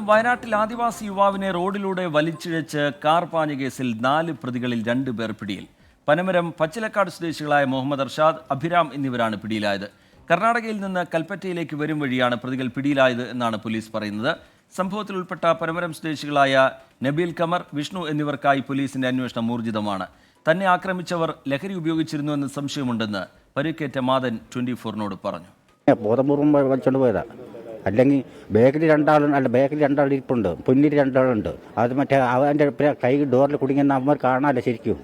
വയനാട്ടിൽ ആദിവാസി യുവാവിനെ റോഡിലൂടെ വലിച്ചിഴച്ച് കാർ പാഞ്ഞ കേസിൽ 4 പ്രതികളിൽ 2 പേർ പിടിയിൽ. പനമരം പച്ചിലക്കാട് സ്വദേശികളായ മുഹമ്മദ് അർഷാദ്, അഭിരാം എന്നിവരാണ് പിടിയിലായത്. കർണാടകയിൽ നിന്ന് കൽപ്പറ്റയിലേക്ക് വരും വഴിയാണ് പ്രതികൾ പിടിയിലായത് എന്നാണ് പോലീസ് പറയുന്നത്. സംഭവത്തിൽ ഉൾപ്പെട്ട പനമരം സ്വദേശികളായ നബീൽ കമർ, വിഷ്ണു എന്നിവർക്കായി പോലീസിന്റെ അന്വേഷണം ഊർജിതമാണ്. തന്നെ ആക്രമിച്ചവർ ലഹരി ഉപയോഗിച്ചിരുന്നുവെന്ന് സംശയമുണ്ടെന്ന് പരിക്കേറ്റ മാതൻ 24-നോട് പറഞ്ഞു. ബോധപൂർവം വലിച്ചോണ്ട് പോയതാ. അല്ലെങ്കിൽ ബാക്കിൽ രണ്ടാൾ ഇരിപ്പുണ്ട്, മുന്നിൽ 2 ആളുണ്ട്. അത് മറ്റേ അവൻ്റെ കൈ ഡോറിൽ കുടുങ്ങിയെന്ന് അവന്മാർ കാണാമല്ലോ ശരിക്കും.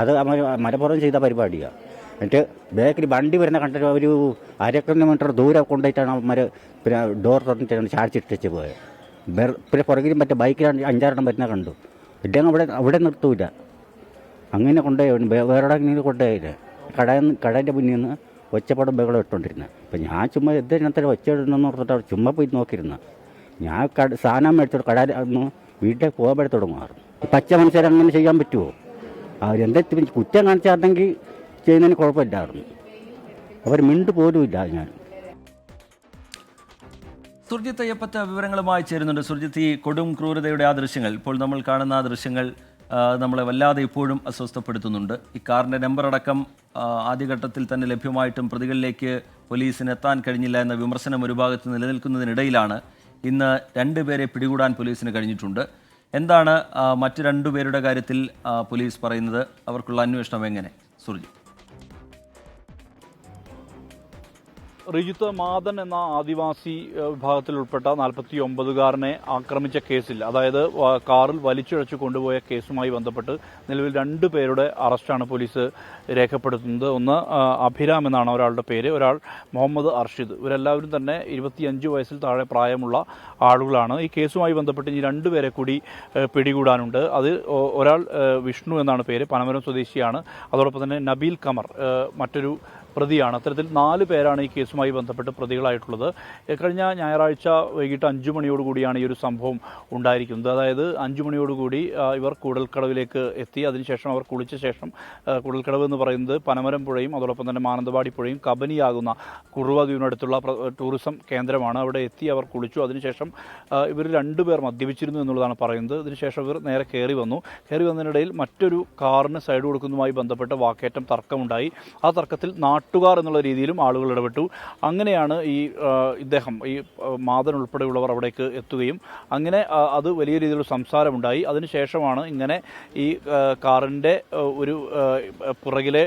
അത് അവർ മലപ്പുറം ചെയ്ത പരിപാടിയാണ്. എന്നിട്ട് ബാക്കിൽ വണ്ടി വരുന്ന കണ്ടിട്ട് ഒരു 1/2 കിലോമീറ്റർ ദൂരെ കൊണ്ടുപോയിട്ടാണ് അവന്മാർ ഡോർ തുറന്നിട്ടാണ് ചാടിച്ചിട്ടിച്ച് പോയത്. പിന്നെ പുറകിലും മറ്റേ ബൈക്കിൽ 5-6 വരുന്ന കണ്ടു. ഇല്ലെങ്കിൽ അവിടെ നിർത്തൂല. അങ്ങനെ കൊണ്ടുപോയി വേറെ കൊണ്ടുപോയില്ല. കടേൻ്റെ മുന്നിൽ നിന്ന് ഒച്ചപ്പാടും ബഹളം ഇട്ടുകൊണ്ടിരുന്നത്. അപ്പം ഞാൻ ചുമ്മാ ഇതിനകത്ത് ഒച്ച ഇടുന്നെന്ന് ഓർത്തിട്ട് അവിടെ ചുമ്മാ പോയി നോക്കിയിരുന്ന. ഞാൻ സാധനം മേടിച്ചോട് കടയിൽ വീട്ടിൽ പോകുമ്പോഴേ തുടങ്ങുമാറും. പച്ച മനുഷ്യർ അങ്ങനെ ചെയ്യാൻ പറ്റുമോ? അവരെന്തെങ്കിലും കുറ്റം കാണിച്ചായിരുന്നെങ്കിൽ ചെയ്യുന്നതിന് കുഴപ്പമില്ലായിരുന്നു. അവർ മിണ്ട് പോലുമില്ല. ഞാൻ സുർജിത്ത് അയ്യപ്പത്ത് വിവരങ്ങളുമായി ചേരുന്നുണ്ട്. സുർജിത്ത്, ഈ കൊടും ക്രൂരതയുടെ ആ ദൃശ്യങ്ങൾ, ഇപ്പോൾ നമ്മൾ കാണുന്ന ആ ദൃശ്യങ്ങൾ നമ്മളെ വല്ലാതെ ഇപ്പോഴും അസ്വസ്ഥപ്പെടുത്തുന്നുണ്ട്. ഈ കാറിൻ്റെ നമ്പർ അടക്കം ആദ്യഘട്ടത്തിൽ തന്നെ ലഭ്യമായിട്ടും പ്രതികളിലേക്ക് പോലീസിന് എത്താൻ കഴിഞ്ഞില്ല എന്ന വിമർശനം ഒരു ഭാഗത്ത് നിലനിൽക്കുന്നതിനിടയിലാണ് ഇന്ന് 2 പേരെ പിടികൂടാൻ പോലീസിന് കഴിഞ്ഞിട്ടുണ്ട്. എന്താണ് മറ്റ് 2 പേരുടെ കാര്യത്തിൽ പോലീസ് പറയുന്നത്? അവർക്കുള്ള അന്വേഷണം എങ്ങനെ? സുർജിത്ത്. റിജിത്ത്, മാതൻ എന്ന ആദിവാസി വിഭാഗത്തിൽ ഉൾപ്പെട്ട 49-കാരനെ ആക്രമിച്ച കേസിൽ, അതായത് കാറിൽ വലിച്ചിഴച്ചു കൊണ്ടുപോയ കേസുമായി ബന്ധപ്പെട്ട് നിലവിൽ 2 പേരുടെ അറസ്റ്റാണ് പോലീസ് രേഖപ്പെടുത്തുന്നത്. ഒന്ന് അഭിരാം എന്നാണ് ഒരാളുടെ പേര്, ഒരാൾ മുഹമ്മദ് അർഷിദ്. ഇവരെല്ലാവരും തന്നെ 25 വയസ്സിൽ താഴെ പ്രായമുള്ള ആളുകളാണ്. ഈ കേസുമായി ബന്ധപ്പെട്ട് ഇനി 2 പേരെ കൂടി പിടികൂടാനുണ്ട്. അത് ഒരാൾ വിഷ്ണു എന്നാണ് പേര്, പനമരം സ്വദേശിയാണ്. അതോടൊപ്പം തന്നെ നബീൽ കമർ മറ്റൊരു പ്രതിയാണ്. അത്തരത്തിൽ 4 പേരാണ് ഈ കേസുമായി ബന്ധപ്പെട്ട് പ്രതികളായിട്ടുള്ളത്. കഴിഞ്ഞ ഞായറാഴ്ച വൈകിട്ട് 5 മണിയോടുകൂടിയാണ് ഈ ഒരു സംഭവം ഉണ്ടായിരിക്കുന്നത്. അതായത് 5 മണിയോടുകൂടി ഇവർ കൂടൽക്കടവിലേക്ക് എത്തി. അതിനുശേഷം അവർ കുളിച്ച ശേഷം, കൂടൽക്കടവ് എന്ന് പറയുന്നത് പനമരം പുഴയും അതോടൊപ്പം തന്നെ മാനന്തവാടി പുഴയും കബനിയാകുന്ന കുറുവ ദ്വീപിനടുത്തുള്ള ടൂറിസം കേന്ദ്രമാണ്. അവിടെ എത്തി അവർ കുളിച്ചു. അതിനുശേഷം ഇവർ 2 പേർ മദ്യപിച്ചിരുന്നു എന്നുള്ളതാണ് പറയുന്നത്. അതിനുശേഷം ഇവർ നേരെ കയറി വന്നതിനിടയിൽ മറ്റൊരു കാറിന് സൈഡ് കൊടുക്കുന്നതുമായി ബന്ധപ്പെട്ട് വാക്കേറ്റം, തർക്കമുണ്ടായി. ആ തർക്കത്തിൽ നാട്ടുകാർ എന്നുള്ള രീതിയിലും ആളുകൾ ഇടപെട്ടു. അങ്ങനെയാണ് ഇദ്ദേഹം, ഈ മാതൻ ഉൾപ്പെടെയുള്ളവർ അവിടേക്ക് എത്തുകയും അങ്ങനെ അത് വലിയ രീതിയിലുള്ള സംസാരമുണ്ടായി. അതിനുശേഷമാണ് ഇങ്ങനെ ഈ കാറിൻ്റെ ഒരു പുറകിലെ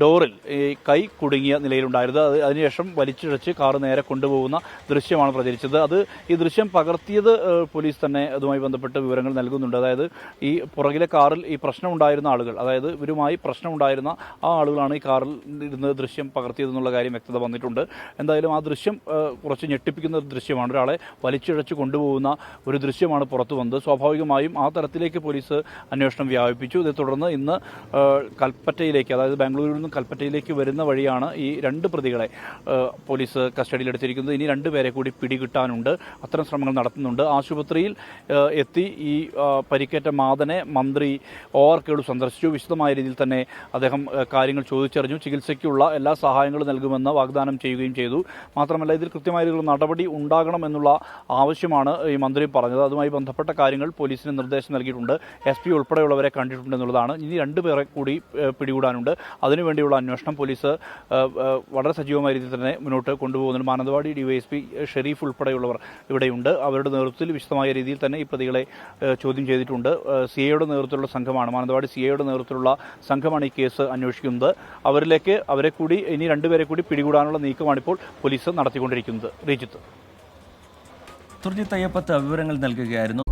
ഡോറിൽ ഈ കൈ കുടുങ്ങിയ നിലയിലുണ്ടായിരുന്നത്. അതിനുശേഷം വലിച്ചിഴച്ച് കാർ നേരെ കൊണ്ടുപോകുന്ന ദൃശ്യമാണ് പ്രചരിച്ചത്. ഈ ദൃശ്യം പകർത്തിയത് പോലീസ് തന്നെ അതുമായി ബന്ധപ്പെട്ട് വിവരങ്ങൾ നൽകുന്നുണ്ട്. അതായത് ഈ പുറകിലെ കാറിൽ ഈ പ്രശ്നമുണ്ടായിരുന്ന ആളുകൾ, അതായത് ഇവരുമായി പ്രശ്നമുണ്ടായിരുന്ന ആ ആളുകളാണ് ഈ കാറിൽ ഇരുന്ന് ദൃശ്യം പകർത്തിയതെന്നുള്ള കാര്യം വ്യക്തത വന്നിട്ടുണ്ട്. എന്തായാലും ആ ദൃശ്യം കുറച്ച് ഞെട്ടിപ്പിക്കുന്ന ഒരു ദൃശ്യമാണ്. ഒരാളെ വലിച്ചിഴച്ച് കൊണ്ടുപോകുന്ന ഒരു ദൃശ്യമാണ് പുറത്തു വന്നത്. സ്വാഭാവികമായും ആ തരത്തിലേക്ക് പോലീസ് അന്വേഷണം വ്യാപിപ്പിച്ചു. ഇതേ തുടർന്ന് ഇന്ന് കൽപ്പറ്റയിലേക്ക്, അതായത് ബാംഗ്ലൂരിൽ നിന്നും കൽപ്പറ്റയിലേക്ക് വരുന്ന വഴിയാണ് ഈ 2 പ്രതികളെ പോലീസ് കസ്റ്റഡിയിലെടുത്തിരിക്കുന്നത്. ഇനി 2 പേരെ കൂടി പിടികിട്ടാനുണ്ട്. അത്തരം ശ്രമങ്ങൾ നടത്തുന്നുണ്ട്. ആശുപത്രിയിൽ എത്തി ഈ പരിക്കേറ്റ മാതനെ മന്ത്രി OR കേളു സന്ദർശിച്ചു. വിശദമായ രീതിയിൽ തന്നെ അദ്ദേഹം കാര്യങ്ങൾ ചോദിച്ചറിഞ്ഞു. ചികിത്സയ്ക്കുള്ള എല്ലാ സഹായങ്ങളും നൽകുമെന്ന് വാഗ്ദാനം ചെയ്യുകയും ചെയ്തു. മാത്രമല്ല, ഇതിൽ കൃത്യമായ രീതിയിലുള്ള നടപടി ഉണ്ടാകണം എന്നുള്ള ആവശ്യമാണ് ഈ മന്ത്രി പറഞ്ഞത്. അതുമായി ബന്ധപ്പെട്ട കാര്യങ്ങൾ പോലീസിന് നിർദ്ദേശം നൽകിയിട്ടുണ്ട്. SP ഉൾപ്പെടെയുള്ളവരെ കണ്ടിട്ടുണ്ടെന്നുള്ളതാണ്. ഇനി 2 പേരെ കൂടി പിടികൂടാനുണ്ട്. അതിനുവേണ്ടിയുള്ള അന്വേഷണം പോലീസ് വളരെ സജീവമായ രീതിയിൽ തന്നെ മുന്നോട്ട് കൊണ്ടുപോകുന്നുണ്ട്. മാനന്തവാടി DYSP ഷെരീഫ് ഉൾപ്പെടെയുള്ളവർ ഇവിടെയുണ്ട്. അവരുടെ നേതൃത്വത്തിൽ വിശദമായ രീതിയിൽ തന്നെ ഈ പ്രതികളെ ചോദ്യം ചെയ്തിട്ടുണ്ട്. CIയുടെ നേതൃത്വത്തിലുള്ള സംഘമാണ്, മാനന്തവാടി CIയുടെ നേതൃത്വത്തിലുള്ള സംഘമാണ് ഈ കേസ് അന്വേഷിക്കുന്നത്. അവരെ കൂടി ഇനി 2 പേരെ കൂടി പിടികൂടാനുള്ള നീക്കമാണിപ്പോൾ പോലീസ് നടത്തിക്കൊണ്ടിരിക്കുന്നത്. റിജിത്ത്. സുർജിത്ത് അയ്യപ്പത്ത് വിവരങ്ങൾ നൽകുകയായിരുന്നു.